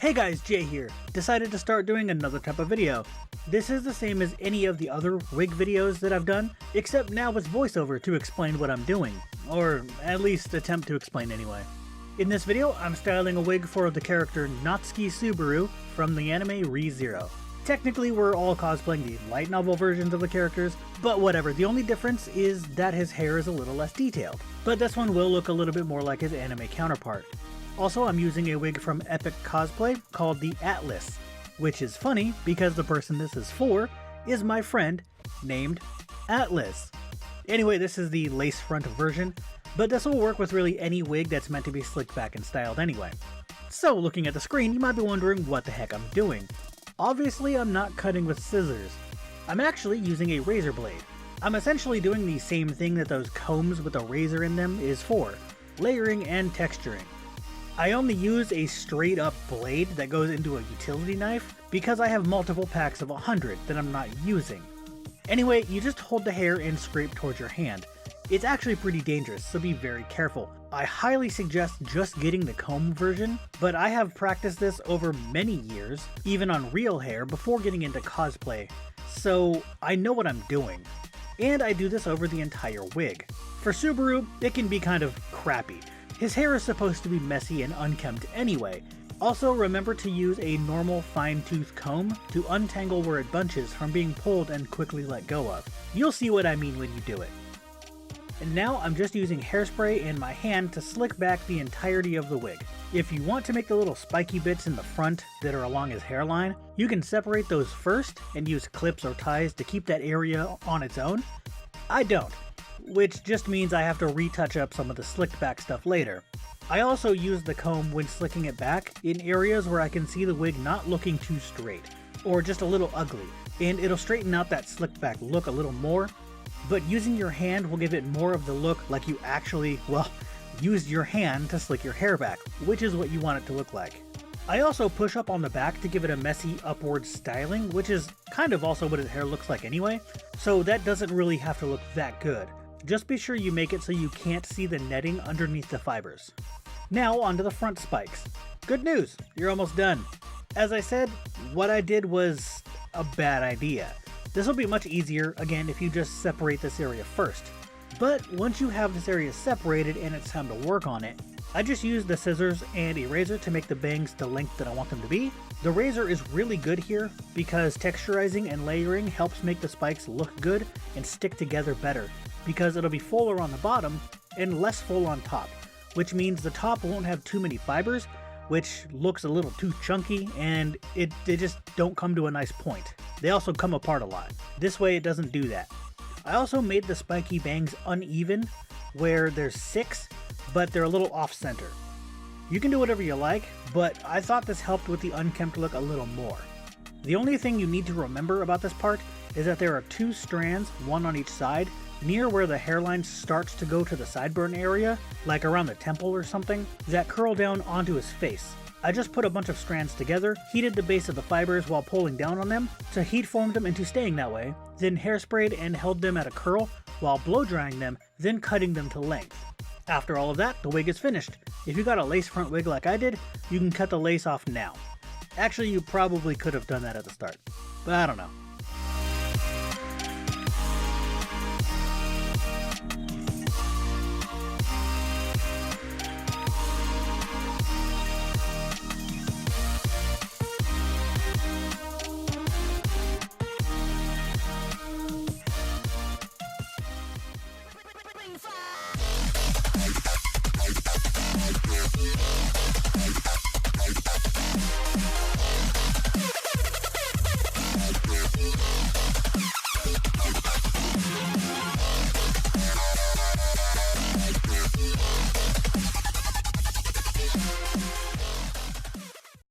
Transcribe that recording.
Hey guys, Jay here. Decided to start doing another type of video. This is the same as any of the other wig videos that I've done, except now with voiceover to explain what I'm doing. Or at least attempt to explain anyway. In this video, I'm styling a wig for the character Natsuki Subaru from the anime Re:Zero. Technically, we're all cosplaying the light novel versions of the characters, but whatever, the only difference is that his hair is a little less detailed. But this one will look a little bit more like his anime counterpart. Also, I'm using a wig from Epic Cosplay called the Atlas, which is funny because the person this is for is my friend named Atlas. Anyway, this is the lace front version, but this will work with really any wig that's meant to be slicked back and styled anyway. So, looking at the screen, you might be wondering what the heck I'm doing. Obviously, I'm not cutting with scissors. I'm actually using a razor blade. I'm essentially doing the same thing that those combs with a razor in them is for, layering and texturing. I only use a straight up blade that goes into a utility knife because I have multiple packs of 100 that I'm not using. Anyway, you just hold the hair and scrape towards your hand. It's actually pretty dangerous, so be very careful. I highly suggest just getting the comb version, but I have practiced this over many years, even on real hair, before getting into cosplay, so I know what I'm doing. And I do this over the entire wig. For Subaru, it can be kind of crappy. His hair is supposed to be messy and unkempt anyway. Also, remember to use a normal fine-tooth comb to untangle where it bunches from being pulled and quickly let go of. You'll see what I mean when you do it. And now I'm just using hairspray in my hand to slick back the entirety of the wig. If you want to make the little spiky bits in the front that are along his hairline, you can separate those first and use clips or ties to keep that area on its own. I don't, which just means I have to retouch up some of the slicked back stuff later. I also use the comb when slicking it back in areas where I can see the wig not looking too straight, or just a little ugly, and it'll straighten out that slicked back look a little more, but using your hand will give it more of the look like you actually, well, used your hand to slick your hair back, which is what you want it to look like. I also push up on the back to give it a messy upward styling, which is kind of also what his hair looks like anyway, so that doesn't really have to look that good. Just be sure you make it so you can't see the netting underneath the fibers. Now onto the front spikes. Good news, you're almost done. As I said, what I did was a bad idea. This will be much easier, again, if you just separate this area first. But once you have this area separated and it's time to work on it, I just use the scissors and a razor to make the bangs the length that I want them to be. The razor is really good here because texturizing and layering helps make the spikes look good and stick together better, because it'll be fuller on the bottom and less full on top, which means the top won't have too many fibers, which looks a little too chunky, and they just don't come to a nice point. They also come apart a lot. This way it doesn't do that. I also made the spiky bangs uneven, where there's 6, but they're a little off-center. You can do whatever you like, but I thought this helped with the unkempt look a little more. The only thing you need to remember about this part is that there are 2 strands, one on each side, near where the hairline starts to go to the sideburn area, like around the temple or something, that curl down onto his face. I just put a bunch of strands together, heated the base of the fibers while pulling down on them to heat form them into staying that way, then hairsprayed and held them at a curl while blow drying them, then cutting them to length. After all of that, the wig is finished. If you got a lace front wig like I did, you can cut the lace off now. Actually, you probably could have done that at the start, but I don't know.